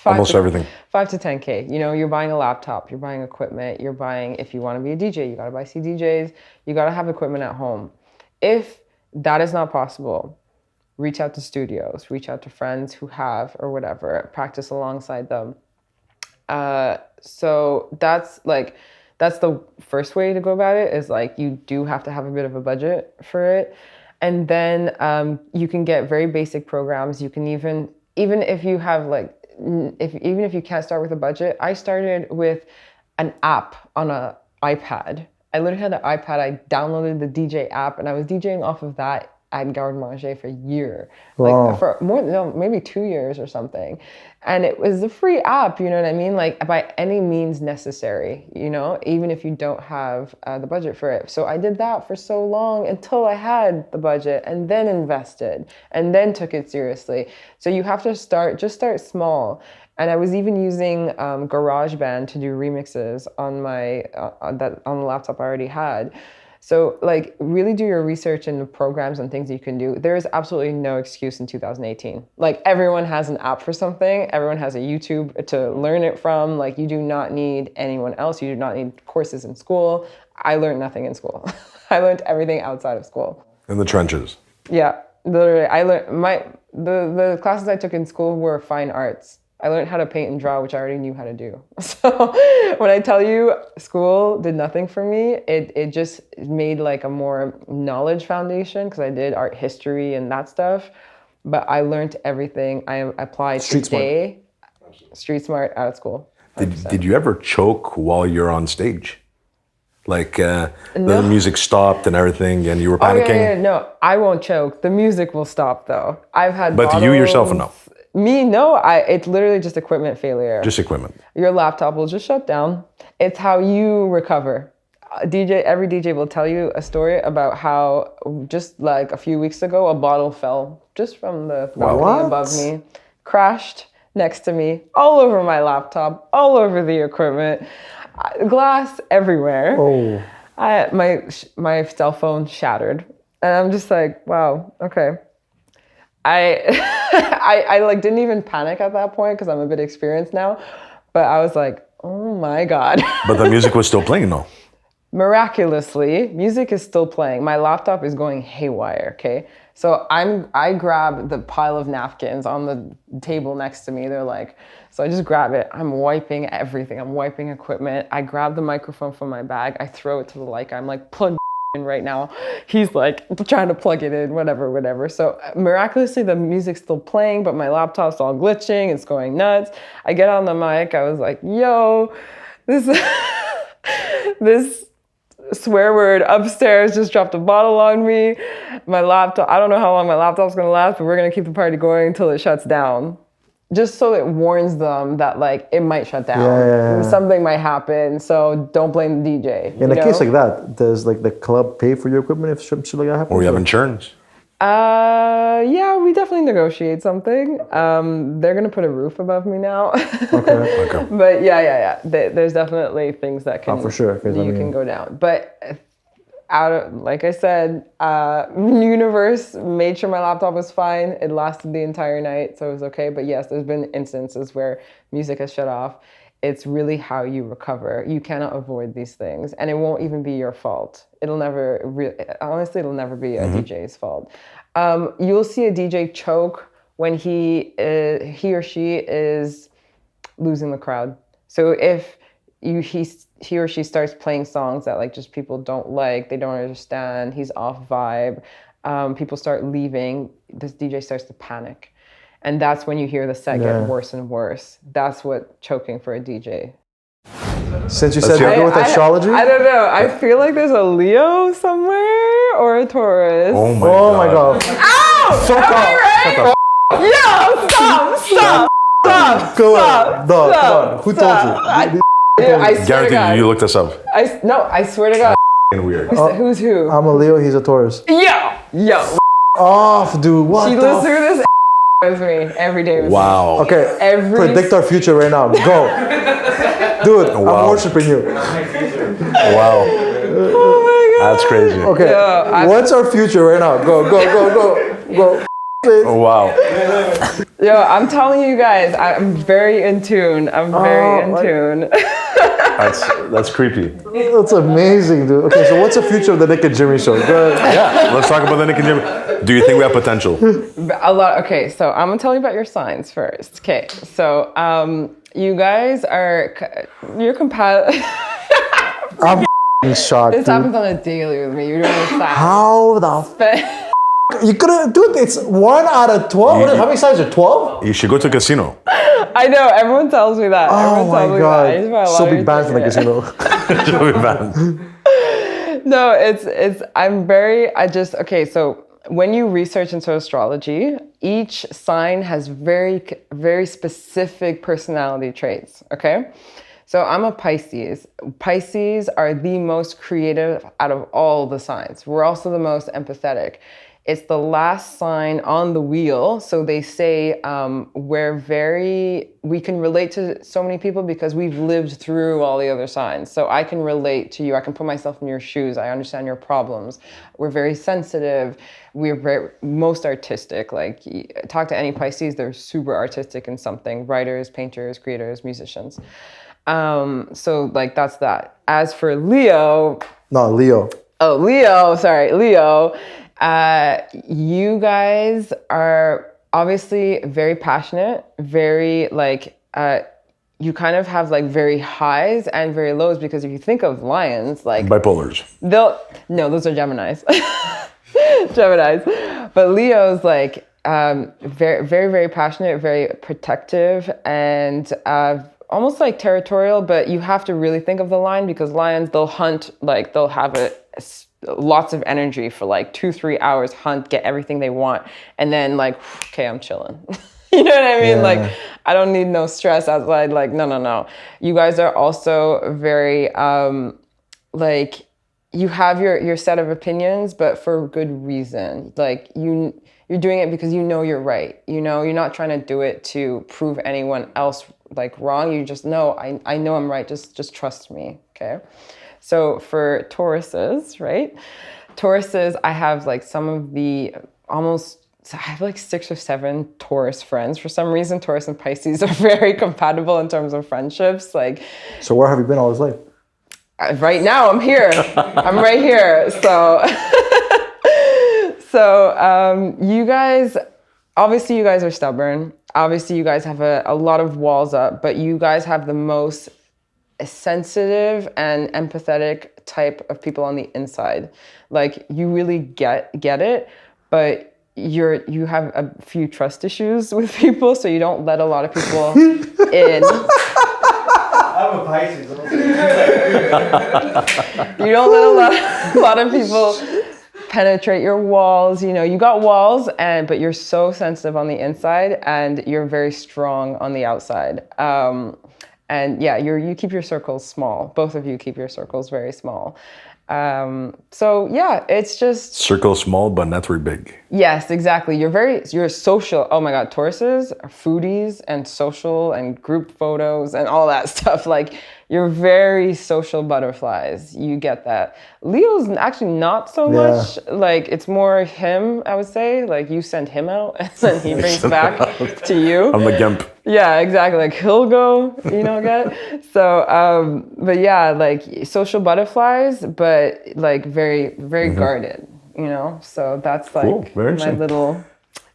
almost everything. 5 to 10K. You know, you're buying a laptop, you're buying equipment, you're buying, if you want to be a DJ, you got to buy CDJs, you got to have equipment at home. If that is not possible, reach out to studios, reach out to friends who have, or whatever, practice alongside them. So that's the first way to go about it, is like, you do have to have a bit of a budget for it. And then you can get very basic programs. You can even if you have like, even if you can't start with a budget, I started with an app on an iPad. I literally had an iPad. I downloaded the DJ app and I was DJing off of that at Garde Manger for a year. Wow. Like for maybe 2 years or something. And it was a free app, you know what I mean? Like, by any means necessary, you know, even if you don't have the budget for it. So I did that for so long until I had the budget, and then invested, and then took it seriously. So you have to start small. And I was even using GarageBand to do remixes on on the laptop I already had. So like, really do your research in the programs and things you can do. There is absolutely no excuse in 2018. Like, everyone has an app for something. Everyone has a YouTube to learn it from. Like, you do not need anyone else. You do not need courses in school. I learned nothing in school. I learned everything outside of school. In the trenches. Yeah, literally. I learned the classes I took in school were fine arts. I learned how to paint and draw, which I already knew how to do. So when I tell you school did nothing for me, it just made like a more knowledge foundation, because I did art history and that stuff. But I learned everything I applied today. Street smart out of school. Did you ever choke while you're on stage? Like the music stopped and everything, and you were panicking? No, I won't choke. The music will stop though. I've had But bottles. you yourself, no? No, it's literally just equipment failure. Just equipment. Your laptop will just shut down. It's how you recover. Every DJ will tell you a story about how just like a few weeks ago, a bottle fell just from the balcony above me, crashed next to me, all over my laptop, all over the equipment, glass everywhere. Oh. My cell phone shattered, and I'm just like, wow, okay. I like didn't even panic at that point because I'm a bit experienced now, but I was like, oh my God. But the music was still playing, no? Miraculously, music is still playing. My laptop is going haywire, okay? So I grab the pile of napkins on the table next to me. They're like, so I just grab it. I'm wiping everything. I'm wiping equipment. I grab the microphone from my bag. I throw it to the light guy. I'm like, plug in right now. He's like trying to plug it in, whatever. So miraculously, the music's still playing, but my laptop's all glitching. It's going nuts. I get on the mic. I was like, yo, this swear word upstairs just dropped a bottle on me. My laptop, I don't know how long my laptop's gonna last, but we're gonna keep the party going until it shuts down. Just so it warns them that like it might shut down. Yeah. Something might happen, so don't blame the DJ. In a case like that, does like the club pay for your equipment if shit like that happens? Or you have insurance? Yeah, we definitely negotiate something. They're gonna put a roof above me now. Okay. But yeah. There's definitely things that can for sure, can go down. But like I said, universe made sure my laptop was fine. It lasted the entire night, so it was okay. But yes, there's been instances where music has shut off. It's really how you recover. You cannot avoid these things, and it won't even be your fault. Honestly, it'll never be a DJ's fault. You'll see a DJ choke when he or she is losing the crowd. So if he or she starts playing songs that like just people don't like, they don't understand, he's off vibe, people start leaving, this DJ starts to panic. And that's when you hear the set get worse and worse. That's what choking for a DJ. Since you said you're good with astrology? I don't know. I feel like there's a Leo somewhere or a Taurus. Oh my God. Ow! Fuck off. Yo, stop. Come on. Who told you? I swear to Guaranteed God. you looked this up. I swear to God. Weird. Who's who? I'm a Leo, he's a Taurus. Yo. Off, dude. What She lives through this with me every day. Wow. Okay, predict our future right now. Go. Do it. I'm worshiping you. Wow. Oh my God. That's crazy. Okay, what's our future right now? Go. Oh, wow. Yo, I'm telling you guys, I'm very in tune. I'm very in tune. That's creepy. That's amazing, dude. Okay, so what's the future of the Nick and Jimmy show? Go ahead. Yeah, let's talk about the Nick and Jimmy. Do you think we have potential? A lot. Okay, so I'm gonna tell you about your signs first. Okay, so you guys you're compatible. I'm shocked. This happens on a daily with me. You don't understand. How the you couldn't do it. It's 1 out of 12. How many sides are 12? You should go to a casino. I know. Everyone tells me that. Oh my God. So be banned from the casino. She'll be banned. No, okay, so when you research into astrology, each sign has very, very specific personality traits, okay? So I'm a Pisces. Pisces are the most creative out of all the signs. We're also the most empathetic. It's the last sign on the wheel. So they say we can relate to so many people because we've lived through all the other signs. So I can relate to you. I can put myself in your shoes. I understand your problems. We're very sensitive. We're most artistic. Like, talk to any Pisces, they're super artistic in something. Writers, painters, creators, musicians. So like that's that. As for Leo. No, Leo. Oh, Leo. Sorry, Leo. You guys are obviously very passionate, very like, you kind of have like very highs and very lows because if you think of lions, like bipolars. No, those are Geminis. Geminis. But Leo's like, very, very, very passionate, very protective and, almost like territorial, but you have to really think of the lion because lions, they'll hunt, like they'll have lots of energy for like 2-3 hours, hunt, get everything they want. And then like, okay, I'm chilling. You know what I mean? Yeah. Like, I don't need no stress outside. Like, no. You guys are also very, like, you have your set of opinions, but for good reason. Like, you're doing it because you know you're right. You know, you're not trying to do it to prove anyone else like wrong. You just know, I know I'm right. Just trust me. Okay. So for Tauruses, right? Tauruses, I have like some of the I have like 6 or 7 Taurus friends. For some reason, Taurus and Pisces are very compatible in terms of friendships. Like, So where have you been all his life? right now, I'm here. I'm right here. So, you guys, obviously, you guys are stubborn. Obviously, you guys have a lot of walls up, but you guys have the most sensitive and empathetic type of people on the inside. Like, you really get it, but you have a few trust issues with people, so you don't let a lot of people in. I'm a Pisces. You don't let a lot of people penetrate your walls. You know, you got walls, but you're so sensitive on the inside, and you're very strong on the outside. And yeah, you keep your circles small. Both of you keep your circles very small. So yeah, it's just Circle small, but not very big. yes, exactly. You're social. Oh my God, Tauruses are foodies and social and group photos and all that stuff. Like, you're very social butterflies. You get that. Leo's actually not so much. Like, it's more him, I would say. Like, you send him out and then he brings back to you. I'm the gimp. Yeah, exactly. Like, he'll go, get. So, but yeah, like social butterflies, but like very, very guarded, So that's like Cool. Very my interesting. little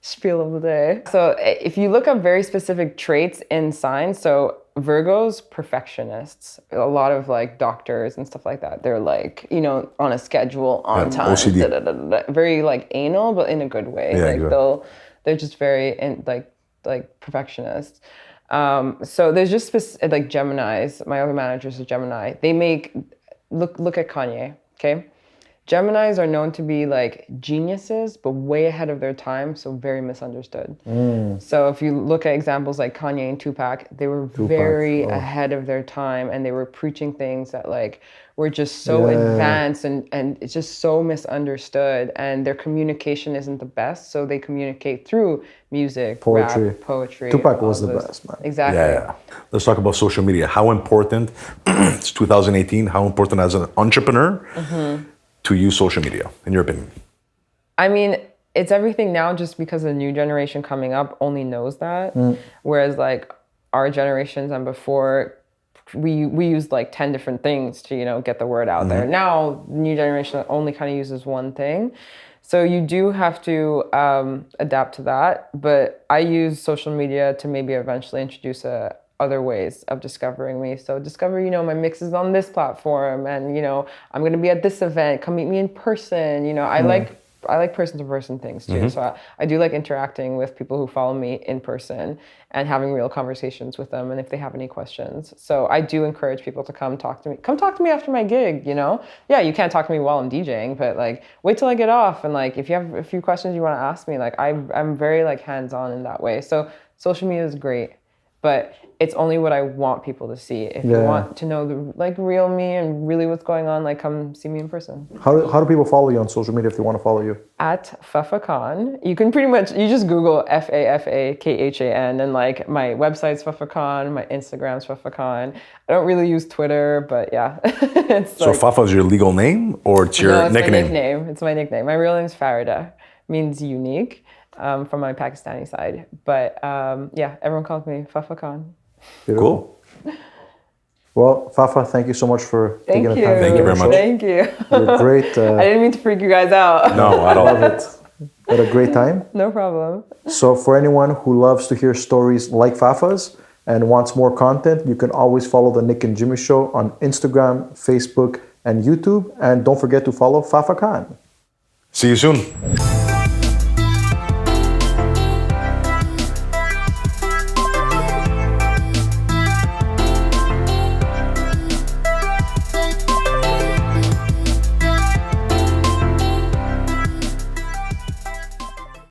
spiel of the day. So if you look up very specific traits in signs, so Virgos, perfectionists, a lot of like doctors and stuff like that. They're like, on a schedule, on time, OCD. very like anal, but in a good way. Yeah, like good. they're just very like perfectionists. So there's just like Geminis. My other manager's a Gemini. They look at Kanye. Okay, Geminis are known to be like geniuses, but way ahead of their time, so very misunderstood. So if you look at examples like Kanye and Tupac, they were very ahead of their time, and they were preaching things that like were just so advanced and it's just so misunderstood, and their communication isn't the best, so they communicate through music, Poetry. rap, poetry. Tupac all was the those- best, man. Exactly. Yeah. Let's talk about social media. How important, it's 2018, how important as an entrepreneur to use social media, in your opinion? I mean, it's everything now just because the new generation coming up only knows that. Whereas like our generations and before, we used like 10 different things to, get the word out there. Now, the new generation only kind of uses one thing. So you do have to adapt to that. But I use social media to maybe eventually introduce other ways of discovering me. So discover, my mix is on this platform, and, I'm going to be at this event. Come meet me in person. I like person-to-person things too. So I do like interacting with people who follow me in person and having real conversations with them, and if they have any questions. So I do encourage people to come talk to me. Come talk to me after my gig, Yeah, you can't talk to me while I'm DJing, but like wait till I get off, and like if you have a few questions you want to ask me, like I'm very like hands-on in that way. So social media is great, but it's only what I want people to see. If you want to know the like real me and really what's going on, like come see me in person. How do people follow you on social media if they want to follow you? At Fafa Khan. You can you just Google FAFAKHAN, and like my website's Fafa Khan, my Instagram's Fafa Khan. I don't really use Twitter, but yeah. So Fafa is your legal name, or it's your it's nickname? my nickname. It's my nickname. My real name's Farida. Means unique from my Pakistani side. But yeah, everyone calls me Fafa Khan. Beautiful. Cool. Well, Fafa, thank you so much for taking the time. Thank you very much. Thank you. You're great. I didn't mean to freak you guys out. No, I Love don't. it. Had a great time. No problem. So for anyone who loves to hear stories like Fafa's and wants more content, you can always follow the Nick and Jimmy Show on Instagram, Facebook, and YouTube. And don't forget to follow Fafa Khan. See you soon.